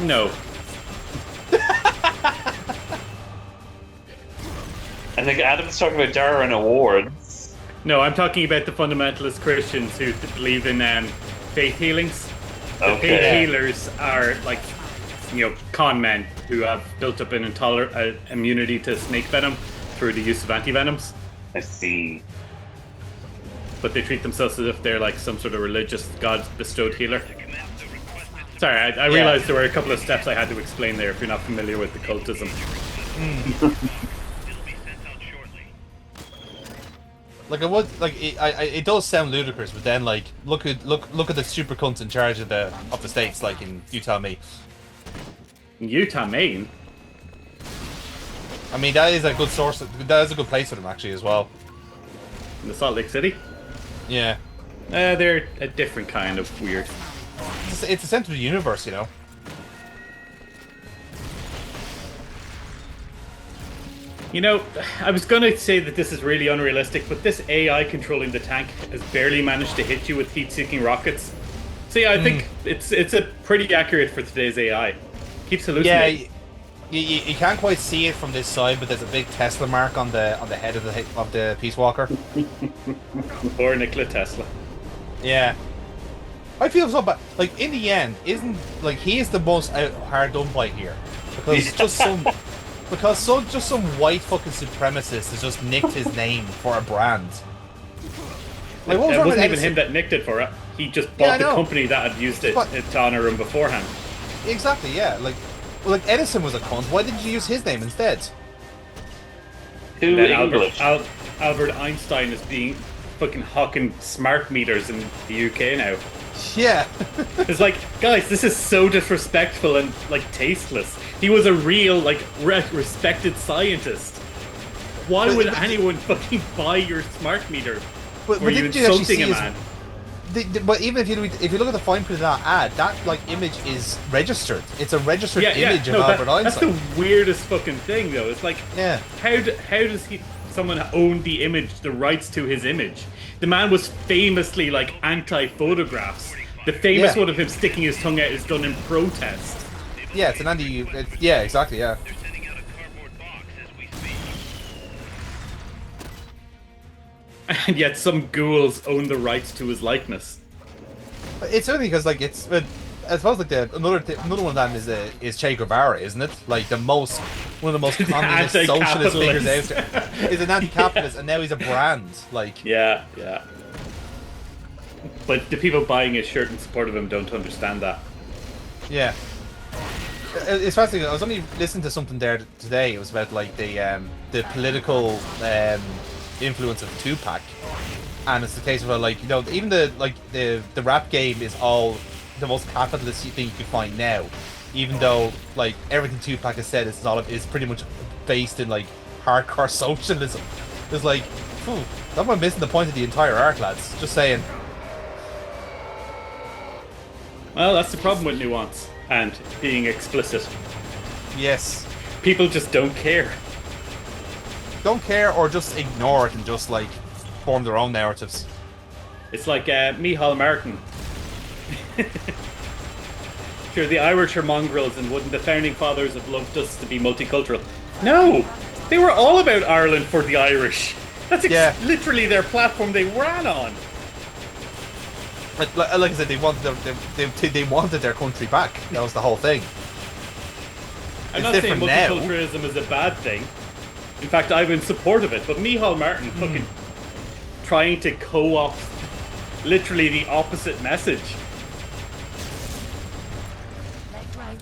No. I think Adam's talking about Darwin Awards. No, I'm talking about the fundamentalist Christians who believe in faith healings. The faith healers are like, con men who have built up an immunity to snake venom through the use of antivenoms. I see. But they treat themselves as if they're like some sort of religious God-bestowed healer. Sorry, I realized there were a couple of steps I had to explain there if you're not familiar with the cultism. Like it does sound ludicrous, but then like look at the super cunts in charge of the states, like in Utah, Maine. Utah, Maine. I mean, that is a good source. That is a good place for them actually as well. In the Salt Lake City. Yeah. They're a different kind of weird. It's the center of the universe, you know. I was going to say that this is really unrealistic, but this AI controlling the tank has barely managed to hit you with heat-seeking rockets. So yeah, I think it's a pretty accurate for today's AI. Keeps hallucinating. Yeah, you can't quite see it from this side, but there's a big Tesla mark on the head of the Peace Walker. Or Nikola Tesla. Yeah. I feel so bad. Like in the end, he is the most hard done by here because just some white fucking supremacist has just nicked his name for a brand. Like, it wasn't even him that nicked it for it. He just bought the company that had used it to honor him beforehand. Exactly, yeah. Like Edison was a cunt. Why didn't you use his name instead? Too English. Albert Einstein is being fucking hawking smart meters in the UK now. Yeah. It's like, guys, this is so disrespectful and like tasteless. He was a real like respected scientist. Why would anyone fucking buy your smart meter? But you didn't you actually insulting see a man? But even if you look at the fine print of that ad, that like image is registered. It's a registered image of Albert Einstein. That's the weirdest fucking thing, though. It's like, how does someone own the image, the rights to his image? The man was famously like anti-photographs. The famous one of him sticking his tongue out is done in protest. Yeah, it's an yeah, exactly, yeah. And yet some ghouls own the rights to his likeness. It's only because like I suppose like another one of them is Che Guevara, isn't it? Like one of the most communist socialist figures out there. He's an anti-capitalist, and now he's a brand. Like yeah. But the people buying his shirt in support of him don't understand that. Yeah. It's fascinating. I was only listening to something there today. It was about like the political influence of Tupac, and it's the case of like even the rap game is all the most capitalist thing you can find now, even though like everything Tupac has said is pretty much based in like hardcore socialism. It's like, that might missing the point of the entire arc, lads. Just saying. Well, that's the problem with nuance and being explicit. Yes. People just don't care. Don't care or just ignore it and just like form their own narratives. It's like Micheál Martin. Sure, the Irish are mongrels, and wouldn't the founding fathers have loved us to be multicultural? No! They were all about Ireland for the Irish. That's literally their platform they ran on. Like I said, they wanted their country back. That was the whole thing. I'm not saying multiculturalism is a bad thing. In fact, I'm in support of it. But Micheál Martin fucking trying to co-opt literally the opposite message.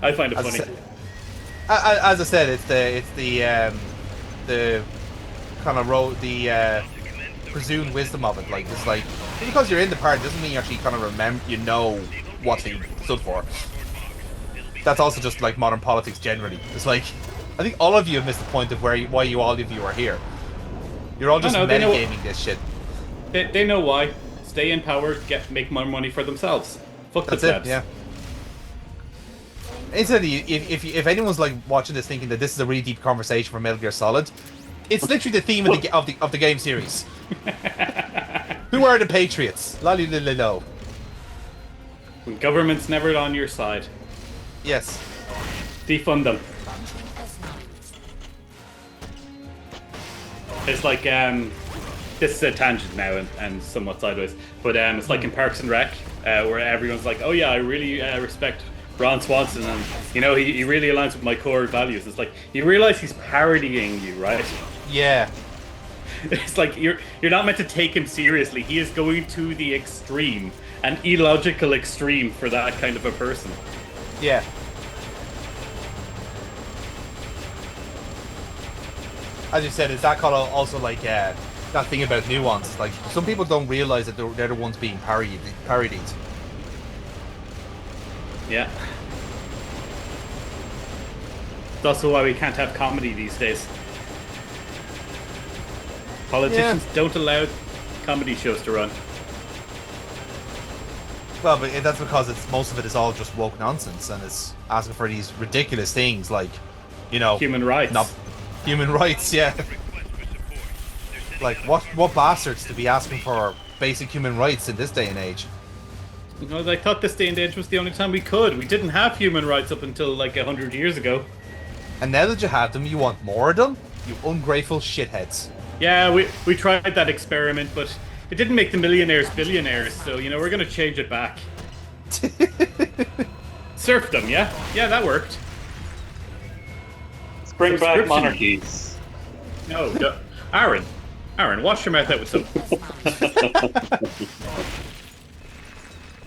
I find it funny. As I said, it's the kind of the presumed wisdom of it. Like it's like because you're in the party doesn't mean you actually kind of remember what they stood for. That's also just like modern politics generally. It's like I think all of you have missed the point of why all of you are here. You're all just metagaming this shit. They know why. Stay in power, make more money for themselves. Fuck the plebs. Yeah. Incidentally, if anyone's like watching this thinking that this is a really deep conversation for Metal Gear Solid, it's literally the theme of the game series. Who are the Patriots? When government's never on your side. Yes. Defund them. It's like this is a tangent now and somewhat sideways, but it's like in Parks and Rec, where everyone's like, oh yeah, I really respect Ron Swanson, and you know he really aligns with my core values. It's like you realize he's parodying you, right? Yeah. It's like you're not meant to take him seriously. He is going to the extreme, an illogical extreme for that kind of a person. Yeah. As you said, is that kind of also like that thing about nuance? Like some people don't realize that they're the ones being parodied. Yeah. It's also why we can't have comedy these days. Politicians don't allow comedy shows to run. Well, but that's because most of it is all just woke nonsense, and it's asking for these ridiculous things like, you know, human rights. Human rights, yeah. Like what bastards to be asking for basic human rights in this day and age? You know, I thought this day and age was the only time we could. We didn't have human rights up until like 100 years ago. And now that you have them, you want more of them? You ungrateful shitheads. Yeah, we tried that experiment, but it didn't make the millionaires billionaires, so, you know, we're going to change it back. Serfdom, yeah? Yeah, that worked. Let's bring back monarchies. No, Aaron, wash your mouth out with soap.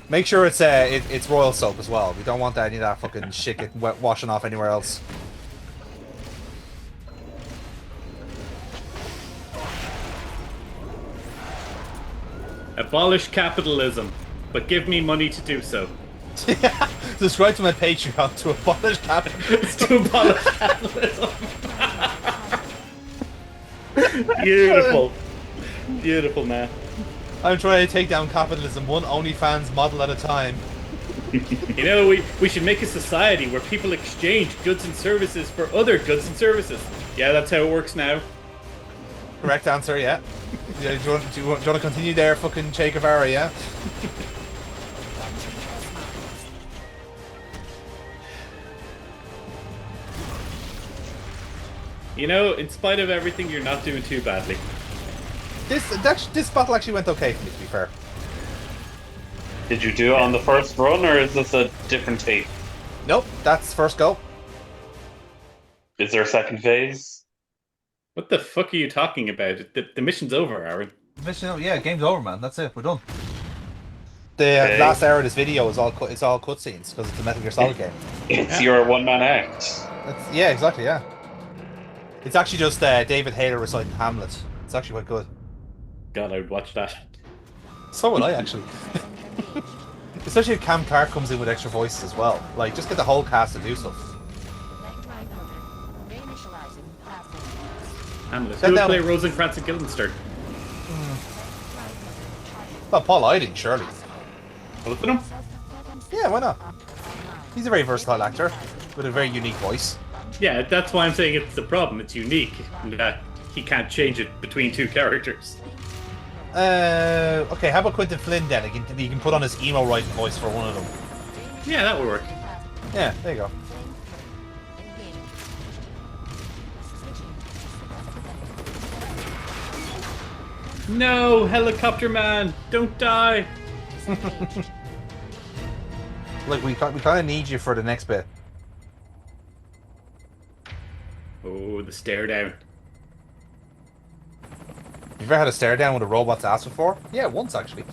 Make sure it's royal soap as well. We don't want any of that fucking shit getting washing off anywhere else. Abolish capitalism, but give me money to do so. Subscribe to my Patreon to abolish capitalism. To abolish capitalism. Beautiful. Beautiful, man. I'm trying to take down capitalism one OnlyFans model at a time. You know, we should make a society where people exchange goods and services for other goods and services. Yeah, that's how it works now. Correct answer, yeah. Do you want to continue there, fucking Che Guevara, yeah? You know, in spite of everything, you're not doing too badly. This battle actually went okay for me, to be fair. Did you do it on the first run, or is this a different take? Nope, that's first go. Is there a second phase? What the fuck are you talking about? The mission's over, Aaron. Yeah, game's over, man. That's it. We're done. The last hour of this video is all cutscenes because it's a Metal Gear Solid game. It's your one-man act. Yeah, exactly. Yeah. It's actually just David Hayter reciting Hamlet. It's actually quite good. God, I would watch that. So would I actually. Especially if Cam Clark comes in with extra voices as well. Like, just get the whole cast to do stuff. Hamlet. Who would play Rosencrantz and Guildenstern? Well, Paul Iden, surely. Both of them? Yeah, why not? He's a very versatile actor with a very unique voice. Yeah, that's why I'm saying it's the problem. It's unique. That he can't change it between two characters. Okay, how about Quentin Flynn then? He can put on his emo writing voice for one of them. Yeah, that would work. Yeah, there you go. No, helicopter man, don't die. Look, we kind of need you for the next bit. Oh, the stare down. You ever had a stare down with a robot's ass before? Yeah, once actually.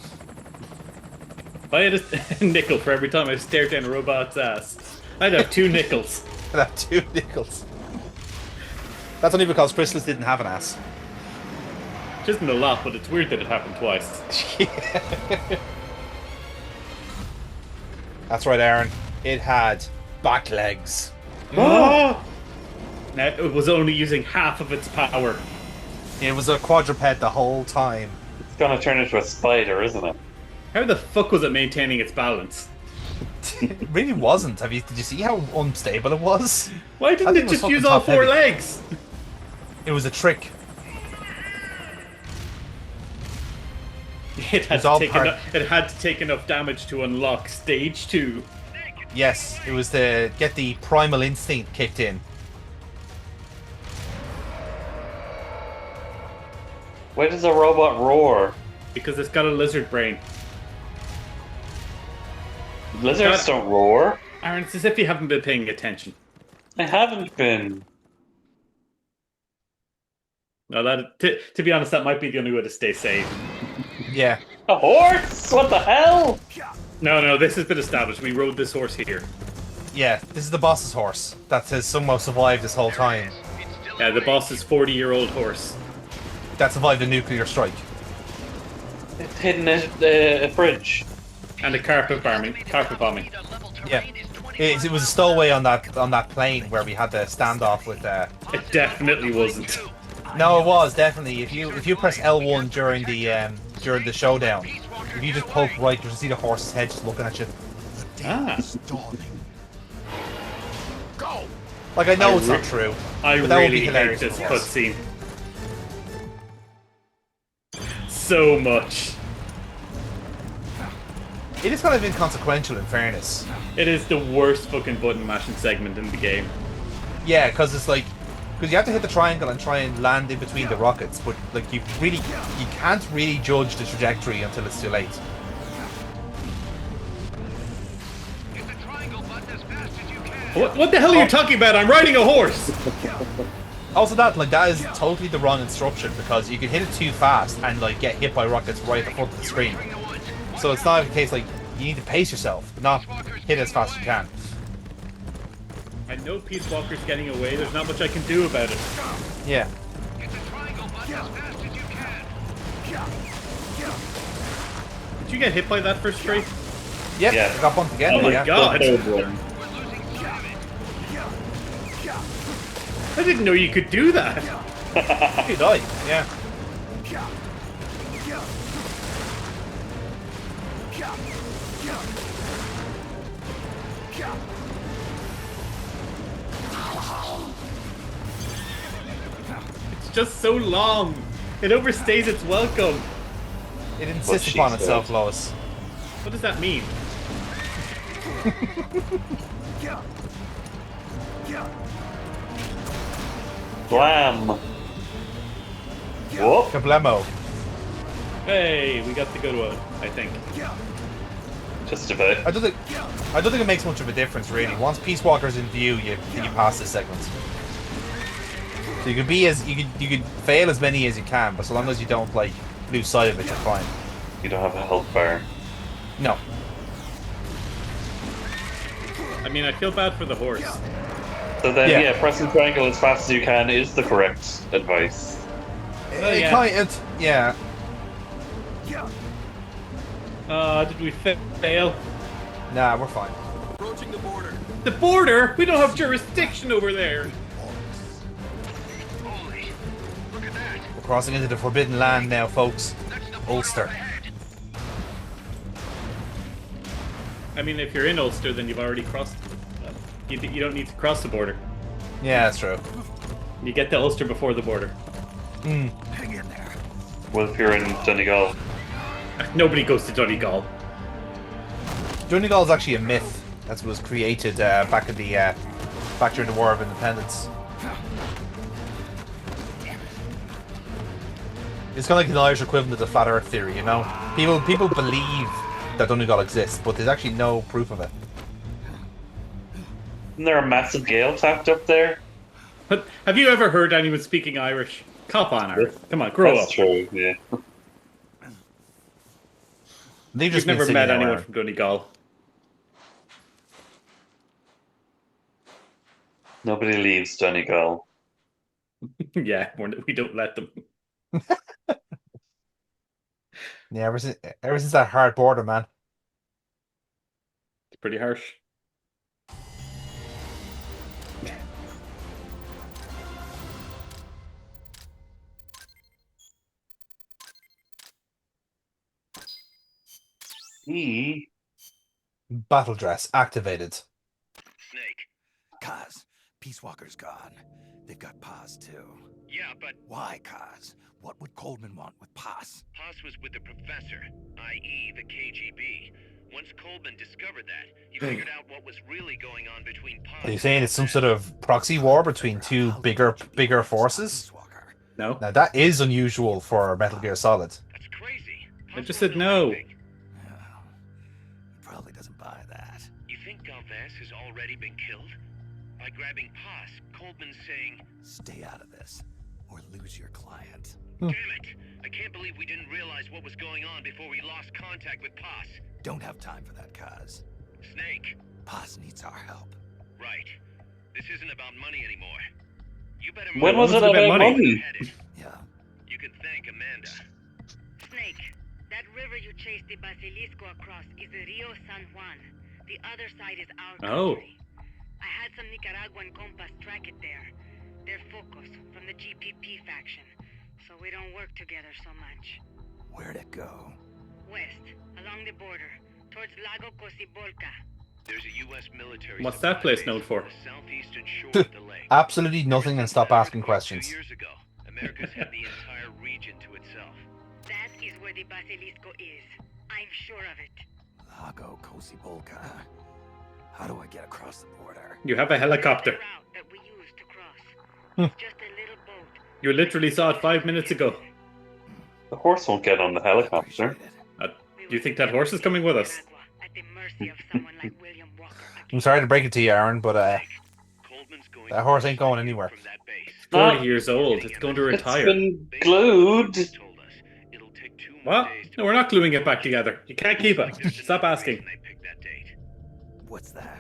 If I had a nickel for every time I stared down a robot's ass, I'd have 2 nickels. I'd have 2 nickels. That's only because Chrysalis didn't have an ass. Which isn't a lot, but it's weird that it happened twice. That's right, Aaron. It had back legs. Now, it was only using half of its power. It was a quadruped the whole time. It's gonna turn into a spider, isn't it? How the fuck was it maintaining its balance? It really wasn't. Did you see how unstable it was? Why didn't it just use all 4 legs? It was a trick. It had to take enough damage to unlock stage 2. Yes, it was to get the primal instinct kicked in. Why does a robot roar? Because it's got a lizard brain. Lizards don't roar. Aaron, it's as if you haven't been paying attention. I haven't been. No, to be honest, that might be the only way to stay safe. Yeah. A horse? What the hell? No, this has been established. We rode this horse here. Yeah, this is the boss's horse that has somehow survived this whole time. Yeah, the boss's 40-year-old horse. That survived a nuclear strike. It's hidden in a fridge. And a carpet bombing. Yeah. It was a stowaway on that plane where we had the standoff with. It definitely wasn't. No, it was definitely. If you press L1 during the showdown, if you just poke right, you'll see the horse's head just looking at you. Ah. Like I know it's not true. I but that would be really hate hilarious this if it was. cutscene. So much. It is kind of inconsequential, in fairness. It is the worst fucking button mashing segment in the game. Yeah, because it's like, because you have to hit the triangle and try and land in between the rockets, but like you can't really judge the trajectory until it's too late. What the hell are you talking about? I'm riding a horse! Also, that is totally the wrong instruction because you can hit it too fast and like get hit by rockets right at the front of the screen. So it's not a case like you need to pace yourself, but not hit as fast as you can. I know Peace Walker's getting away. There's not much I can do about it. Yeah. Did you get hit by that first straight? Yep, Yeah. I got bumped again. Oh my yeah. god! I didn't know you could do that. You died. Yeah. It's just so long. It overstays its welcome. It insists upon she itself, said. Lois. What does that mean? Blam. Whoop. Kablemo. Hey, we got the good one, I think. Just about. I don't think it makes much of a difference really. Once Peace Walker's in view, you pass this segment. So you could you could fail as many as you can, but so long as you don't like lose sight of it, you're fine. You don't have a health bar. No. I mean, I feel bad for the horse. So then, Yeah. yeah, pressing triangle as fast as you can is the correct advice. Oh, yeah. Yeah. Did we fail? Nah, we're fine. Approaching the border. The border? We don't have jurisdiction over there. Holy, look at that. We're crossing into the forbidden land now, folks. That's the border Ulster. ahead. I mean, if you're in Ulster, then you've already crossed. You don't need to cross the border. Yeah, that's true. You get to Ulster before the border. Mm. Hang in there. Well, if you're in Donegal. Nobody goes to Donegal. Donegal is actually a myth that was created back during the War of Independence. It's kind of like the Irish equivalent of the flat Earth theory, you know. People believe that Donegal exists, but there's actually no proof of it. Isn't there a massive gale tacked up there? But have you ever heard anyone speaking Irish? Cop on, Aaron. Come on, grow That's up. true, yeah. They've You've just been never sitting met there anyone around. from Donegal. Nobody leaves Donegal. Yeah, we don't let them. Yeah, ever since that hard border, man. It's pretty harsh. He. Battle dress activated. Snake. Kaz, Peace Walker's gone. They've got Paz too. Yeah, but why, Kaz? What would Coleman want with Paz? Haas was with the professor, i.e. the KGB. Once Coleman discovered that, he figured out what was really going on between Paz. Are you saying it's some sort of proxy war between two bigger forces? No. Now that is unusual for Metal Gear Solid. That's crazy. I just said no. He probably doesn't buy that. You think Galvez has already been killed? By grabbing Paz, Coleman's saying, Stay out of this, or lose your client. damn it! I can't believe we didn't realize what was going on before we lost contact with Paz. Don't have time for that, Kaz. Snake. Paz needs our help. Right. This isn't about money anymore. You better When was it about about money? money? Yeah. You can thank Amanda. Snake, that river you chased the Basilisco across is the Rio San Juan. The other side is our country. I had some Nicaraguan compas track it there. They're Focos from the GPP faction, so we don't work together so much. Where'd it go? West, along the border, towards Lago Cocibolca. There's a U.S. military. What's that place known for? on the southeastern shore of the lake. Absolutely nothing, and stop asking questions. 2 years ago, America's had the entire region to itself. That is where the Basilisco is. I'm sure of it. Lago Cocibolca. How do I get across the border? You have a helicopter. The route that we used to cross. It's just a little boat. You literally saw it 5 minutes ago. The horse won't get on the helicopter. Appreciate it. Do you think that horse is coming with us? At the mercy of someone like William Walker. I'm sorry to break it to you, Aaron, but Coleman's going that horse ain't going anywhere. from that base. 40 years old. It's going to retire. It's been glued. Told us it'll take 2 more What? days to No, we're not gluing it back together. You can't keep it. Stop asking. They picked that date. What's that?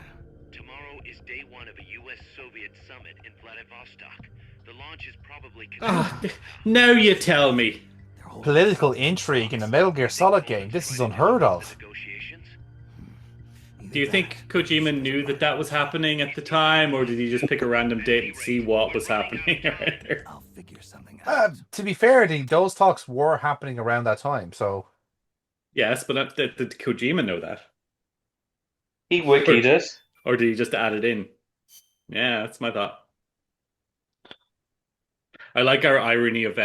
Tomorrow is day 1 of a U.S.-Soviet summit in Vladivostok. The launch is probably Ah, now you tell me. They're holding Political intrigue in a Metal Gear Solid game. This is unheard of. negotiations. Do you think Kojima knew that that was happening at the time, or did he just pick a random date and see what was happening right there? I'll figure something out. To be fair, those talks were happening around that time, so Yes, but did Kojima know that? He wikied it. Or did he just add it in? Yeah, that's my thought. I like our irony of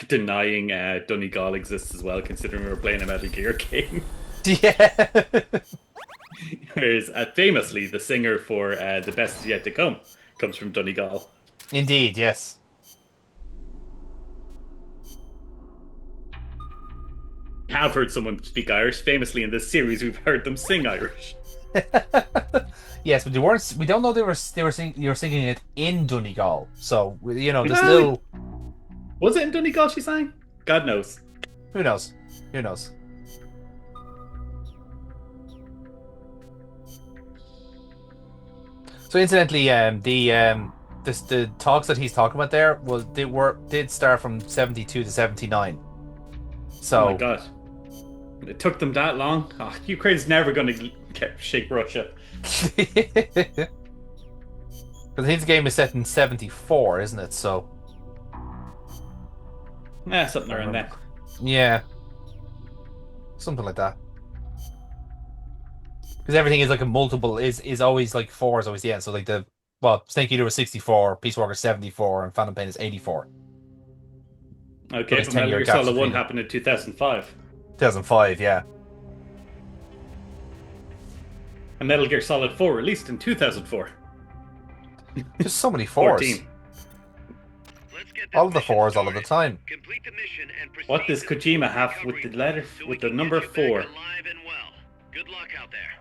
denying Donegal exists as well, considering we were playing a Metal Gear game. yeah. Whereas, famously, the singer for The Best Is Yet to Come comes from Donegal. Indeed, yes. Have heard someone speak Irish. Famously, in this series, we've heard them sing Irish. Yes, but they weren't. We don't know they were singing it in Donegal. So there's still. Was it in Donegal she sang? God knows. Who knows? Who knows? So incidentally, the talks that he's talking about there did start from 72 to 79. So Oh my god. It took them that long? Oh, Ukraine's never going to shake Russia. Because I think the game is set in 74, isn't it? So Something around that. yeah, something like that. Because everything is like a multiple is always like 4 is always the end. So like Snake Eater was 64, Peace Walker 74, and Phantom Pain is 84. Okay, Those but 10-year Metal Gear gaps Solid 1 between them. happened in 2005. 2005, yeah. And Metal Gear Solid 4 released in 2004. Just so many 4s. 14. Let's get this All of the mission 4s all of the started. time. Complete the mission and proceed What does to the Kojima point of have with recovery the letter so we with the can number get you back 4? alive and well. Good luck out there.